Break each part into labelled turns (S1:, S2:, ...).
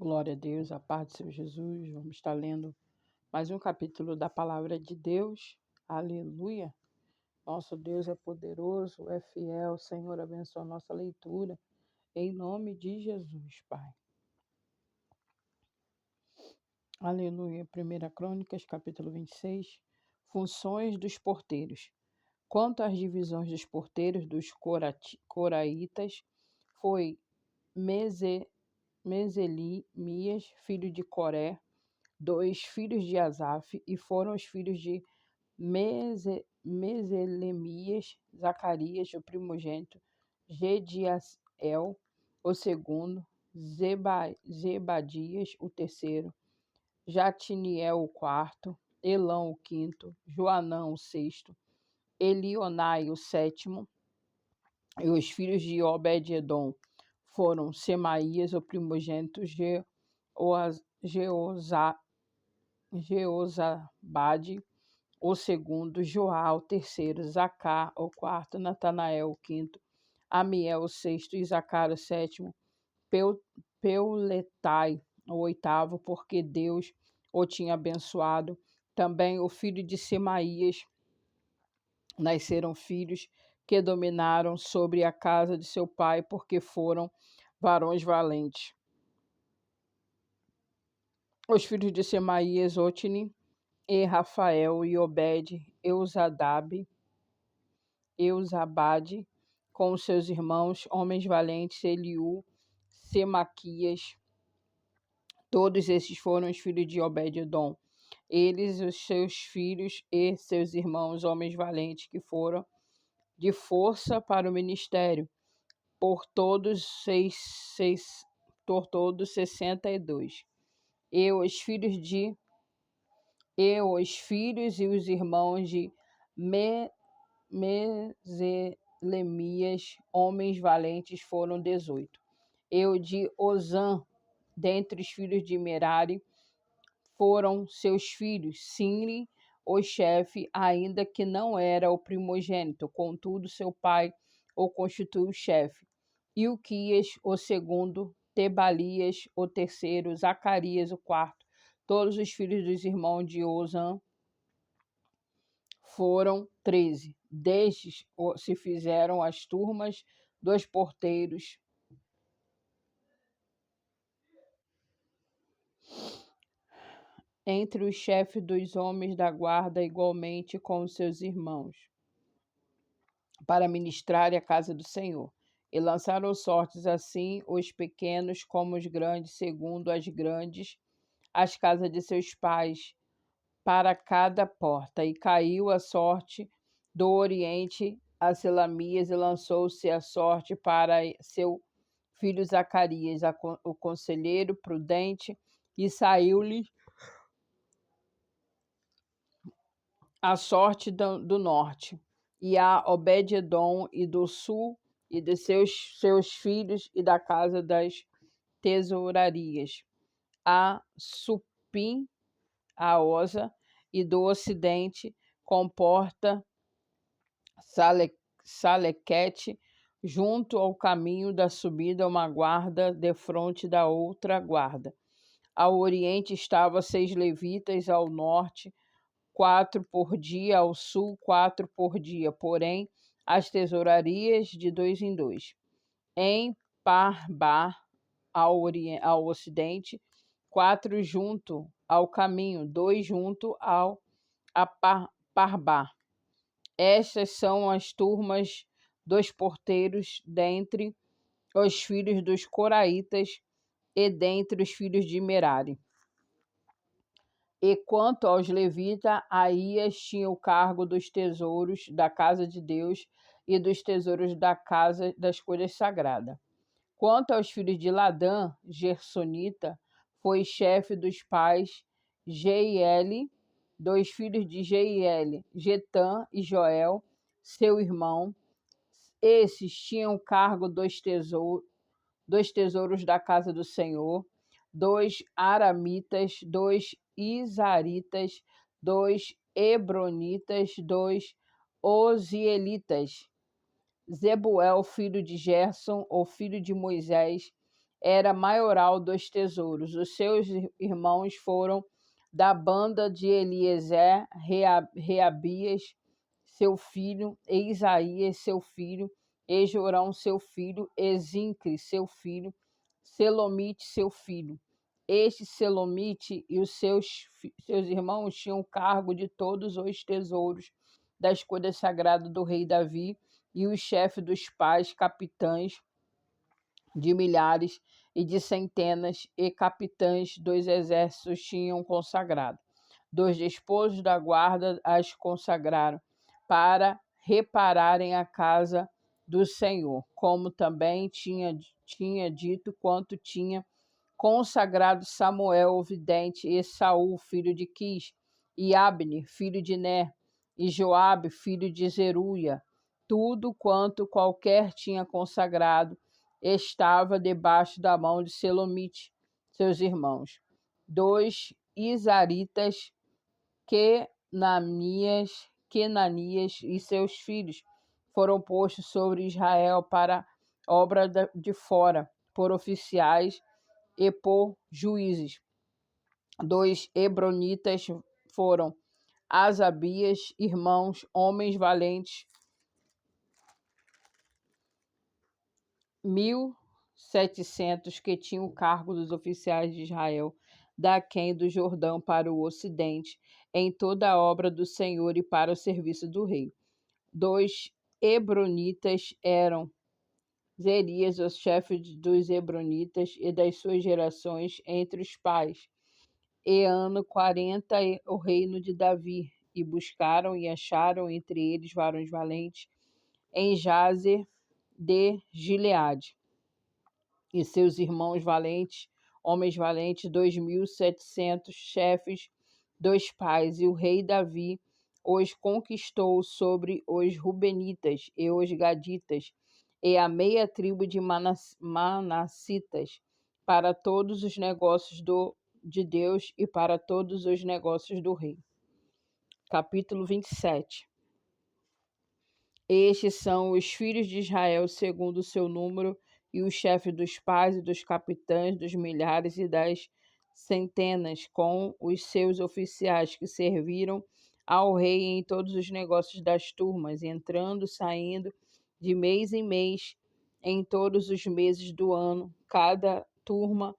S1: Glória a Deus, a paz do Senhor Jesus. Vamos estar lendo mais um capítulo da palavra de Deus. Aleluia. Nosso Deus é poderoso, é fiel. Senhor, abençoa a nossa leitura. Em nome de Jesus, Pai. Aleluia. 1 Crônicas, capítulo 26. Funções dos porteiros. Quanto às divisões dos porteiros dos coraitas, foi Meselimias, filho de Coré, 2 filhos de Asaf, e foram os filhos de Meselemias, Zacarias, o primogênito, Gediael, o segundo, Zebadias, o terceiro, Jatiniel, o quarto, Elão, o quinto, Joanã, o sexto, Elionai, o sétimo, e os filhos de Obed-edom foram Semaías, o primogênito, Jeozabade, o segundo, Joá, o terceiro, Zacá, o quarto, Natanael, o quinto, Amiel, o sexto, Isacar, o sétimo, Peuletai, o oitavo, porque Deus o tinha abençoado. Também o filho de Semaías nasceram filhos que dominaram sobre a casa de seu pai, porque foram varões valentes. Os filhos de Semaías, Otni, e Rafael, e Obed, Eusabade, com os seus irmãos, homens valentes, Eliú, Semaquias. Todos esses foram os filhos de Obed-edom. Eles, os seus filhos e seus irmãos, homens valentes, que foram de força para o ministério, por todos 62. Os filhos e os irmãos de Meselemias, homens valentes, foram 18. E o de Ozã, dentre os filhos de Merari, foram seus filhos, Sinri, o chefe, ainda que não era o primogênito, contudo seu pai o constituiu chefe. Ilquias, o segundo, Tebalias, o terceiro, Zacarias, o quarto. Todos os filhos dos irmãos de Ozã foram 13. Destes se fizeram as turmas dos porteiros. Entre os chefes dos homens da guarda, igualmente com os seus irmãos, para ministrar a casa do Senhor. E lançaram sortes assim os pequenos como os grandes, segundo as casas de seus pais, para cada porta. E caiu a sorte do oriente a Selamias, e lançou-se a sorte para seu filho Zacarias, o conselheiro prudente, e saiu-lhe a sorte do norte, e a Obed-edom, e do sul, e de seus filhos, e da casa das tesourarias, a Supim, a Oza, e do ocidente, comporta Salequete, junto ao caminho da subida, uma guarda defronte da outra guarda. Ao oriente estavam 6 levitas, ao norte 4 por dia, ao sul 4 por dia, porém as tesourarias de 2 em 2. Em Parbar, ao ocidente, 4 junto ao caminho, 2 junto a Parbar. Estas são as turmas dos porteiros dentre os filhos dos coraitas e dentre os filhos de Merari. E quanto aos levitas, Aías tinha o cargo dos tesouros da casa de Deus e dos tesouros da casa das coisas sagradas. Quanto aos filhos de Ladã, Gersonita, foi chefe dos pais Jeiel, 2 filhos de Jeiel, Getã e Joel, seu irmão. Esses tinham o cargo dos tesouros da casa do Senhor, 2 aramitas, 2 isaritas, 2 hebronitas, 2 ozielitas. Zebuel, filho de Gerson, o filho de Moisés, era maioral dos tesouros. Os seus irmãos foram da banda de Eliezer, Reabias, seu filho, e Isaías, seu filho, e Jorão, seu filho, e Zincre, seu filho, Selomite, seu filho. Este Selomite e os seus irmãos tinham cargo de todos os tesouros das coisas sagradas do rei Davi, e os chefes dos pais, capitães de milhares e de centenas e capitães dos exércitos tinham consagrado. Dos esposos da guarda as consagraram para repararem a casa do Senhor, como também tinha dito quanto tinha consagrado Samuel o vidente e Saul, filho de Quis, e Abner, filho de Ner, e Joabe, filho de Zeruia. Tudo quanto qualquer tinha consagrado estava debaixo da mão de Selomite, seus irmãos. 2 Isaritas, Kenanias e seus filhos foram postos sobre Israel para obra de fora, por oficiais e por juízes. 2 Hebronitas foram Asabias, irmãos, homens valentes, 1.700 que tinham o cargo dos oficiais de Israel, daquém do Jordão para o ocidente, em toda a obra do Senhor e para o serviço do rei. 2 Hebronitas eram Zerias, o chefe dos Hebronitas e das suas gerações entre os pais. E ano 40 o reino de Davi, e buscaram e acharam entre eles varões valentes em Jazer de Gileade, e seus irmãos valentes, homens valentes, 2.700 chefes dos pais, e o rei Davi os conquistou sobre os Rubenitas e os Gaditas, e a meia tribo de Manassitas, para todos os negócios de Deus e para todos os negócios do rei. Capítulo 27. Estes são os filhos de Israel segundo o seu número, e os chefes dos pais e dos capitães, dos milhares e das centenas, com os seus oficiais que serviram ao rei em todos os negócios das turmas, entrando, saindo de mês em mês, em todos os meses do ano, cada turma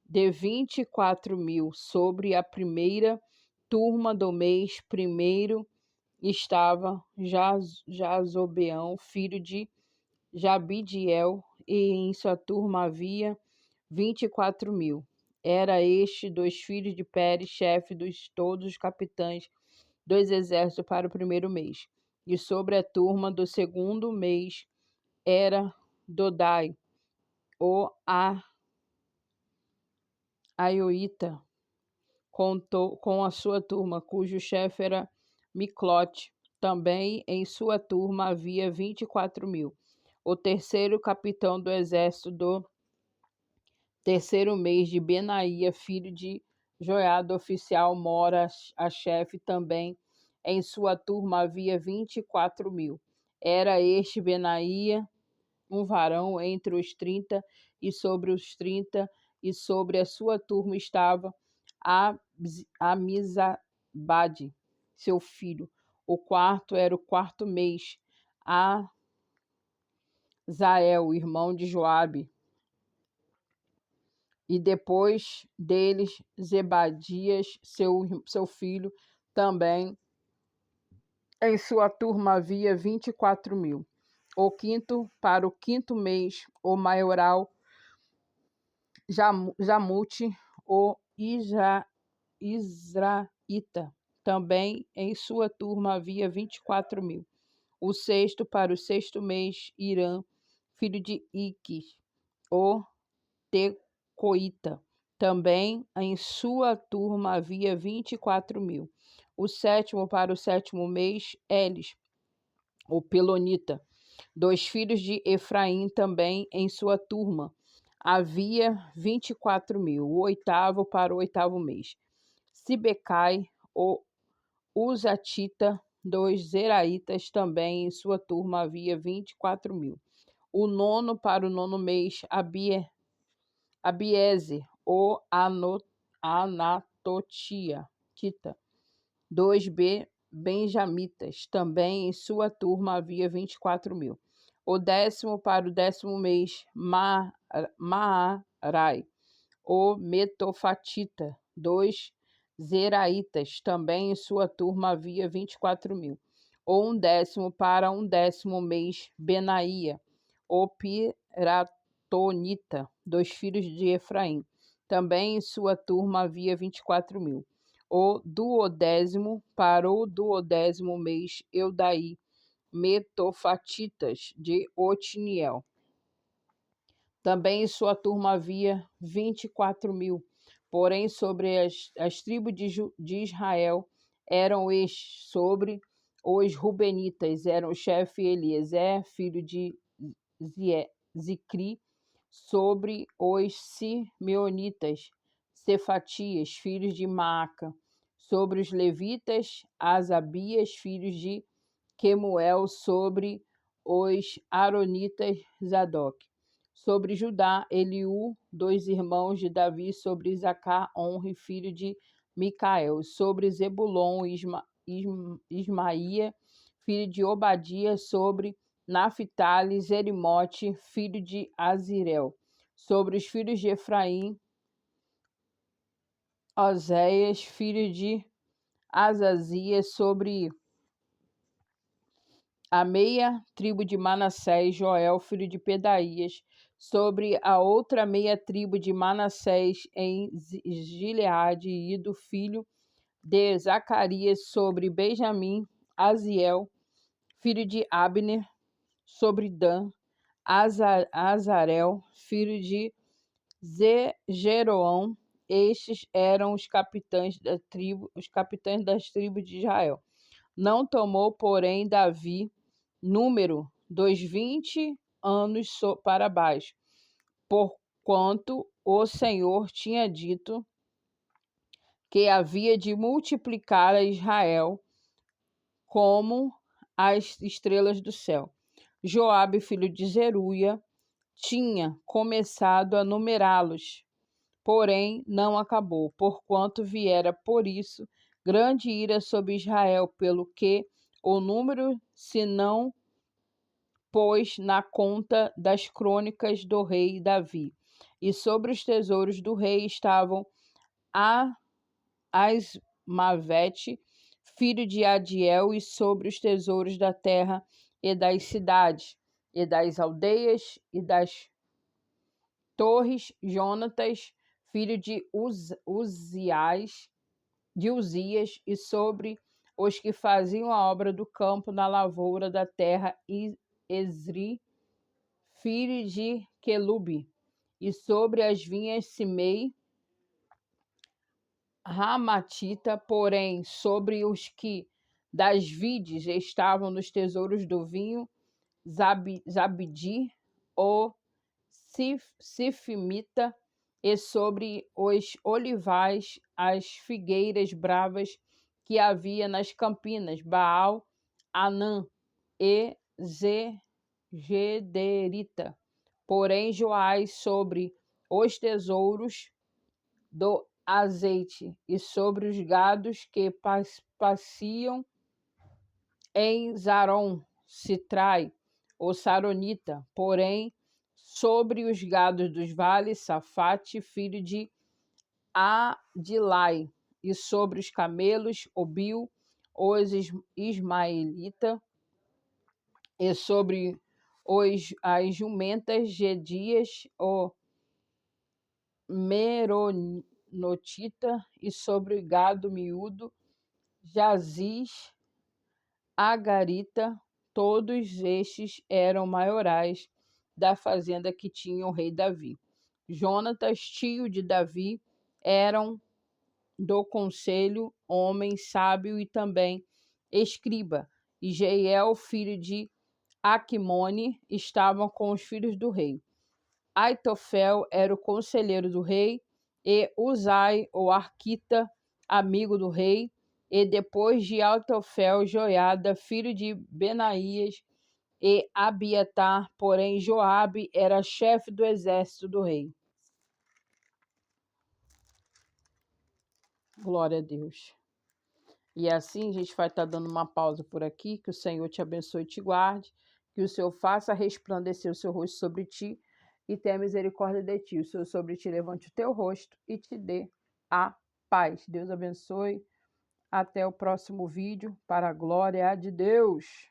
S1: de 24.000. Sobre a primeira turma do mês primeiro estava Jazobeão, filho de Jabidiel, e em sua turma havia 24.000. Era este 2 filhos de Pérez, chefe dos todos os capitães dos exércitos para o primeiro mês. E sobre a turma do segundo mês era Dodai, o Aioita, com a sua turma, cujo chefe era Miclote. Também em sua turma havia 24.000. O terceiro capitão do exército do terceiro mês de Benaía, filho de Joiada, oficial, mora a chefe. Também em sua turma havia 24.000. Era este Benaía um varão entre os 30, e sobre os 30, e sobre a sua turma estava Amizabade, seu filho. O quarto era o quarto mês. Azael, irmão de Joabe. E depois deles, Zebadias, seu filho, também. Em sua turma havia 24.000. O quinto, para o quinto mês, o maioral Jamute, o Israelita. Também em sua turma havia 24.000. O sexto, para o sexto mês, Irã, filho de Iques, o Tecoita. Também em sua turma havia 24.000. O sétimo, para o sétimo mês, Elis, o Pelonita. 2 filhos de Efraim, também em sua turma havia 24.000. O oitavo, para o oitavo mês, Sibecai, o Uzatita. 2 Zeraitas, também em sua turma havia 24.000. O nono, para o nono mês, Abiezer, o Anatotita. 2 benjamitas, também em sua turma havia 24.000. O 10º para o 10º mês, Maarai, o Metofatita. 2 zeraitas, também em sua turma havia 24.000. O 10º para um 10º mês, Benaía, o Piratonita. 2 filhos de Efraim, também em sua turma havia 24.000. O 12º para o 12º mês, Eudaí, Metofatitas de Otiniel. Também em sua turma havia 24.000. Porém, sobre as tribos de Israel eram estes: sobre os Rubenitas eram o chefe Eliezer, filho de Zicri; sobre os Simeonitas, Cefatias, filhos de Maaca; sobre os levitas, Asabias, filhos de Quemuel; sobre os aronitas, Zadok; sobre Judá, Eliú, 2 irmãos de Davi; sobre Isacar, Onri, filho de Micael; sobre Zebulon, Ismaía, filho de Obadia; sobre Naphtali, Jerimote, filho de Azirel; sobre os filhos de Efraim, Oséias, filho de Azazias; sobre a meia tribo de Manassés, Joel, filho de Pedaías; sobre a outra meia tribo de Manassés em Gileade, Ido, filho de Zacarias; sobre Benjamim, Aziel, filho de Abner; sobre Dan, Azarel, filho de Jeroão. Estes eram os capitães das tribos de Israel. Não tomou, porém, Davi número dos 20 anos para baixo, porquanto o Senhor tinha dito que havia de multiplicar a Israel como as estrelas do céu. Joabe, filho de Zeruia, tinha começado a numerá-los, porém não acabou, porquanto viera por isso grande ira sobre Israel, pelo que o número se não pôs na conta das crônicas do rei Davi. E sobre os tesouros do rei estavam Asmavete, filho de Adiel, e sobre os tesouros da terra e das cidades, e das aldeias, e das torres, Jonatas, filho de Uzias, e sobre os que faziam a obra do campo na lavoura da terra, Esri, filho de Quelube, e sobre as vinhas Simei, Ramatita; porém sobre os que das vides estavam nos tesouros do vinho, Zabdi, o Sifimita; e sobre os olivais, as figueiras bravas que havia nas campinas, Baal, Anã e Gederita. Porém Joás sobre os tesouros do azeite e sobre os gados que pasciam em Zaron, Citrai, o Saronita; porém sobre os gados dos vales, Safate, filho de Adilai; e sobre os camelos, Obil, os Ismaelita; e sobre as jumentas, Gedias, o Meronotita; e sobre o gado miúdo, Jaziz, Agarita. Todos estes eram maiorais da fazenda que tinha o rei Davi. Jonatas, tio de Davi, eram do conselho, homem sábio e também escriba, e Jeiel, filho de Aquimone, estavam com os filhos do rei. Aitofel era o conselheiro do rei, e Uzai, o arquita, amigo do rei, e depois de Aitofel, Joiada, filho de Benaías, e Abiatar; porém Joabe era chefe do exército do rei. Glória a Deus. E assim a gente vai estar dando uma pausa por aqui. Que o Senhor te abençoe e te guarde. Que o Senhor faça resplandecer o seu rosto sobre ti e tenha misericórdia de ti. O Senhor sobre ti levante o teu rosto e te dê a paz. Deus abençoe. Até o próximo vídeo, para a glória de Deus.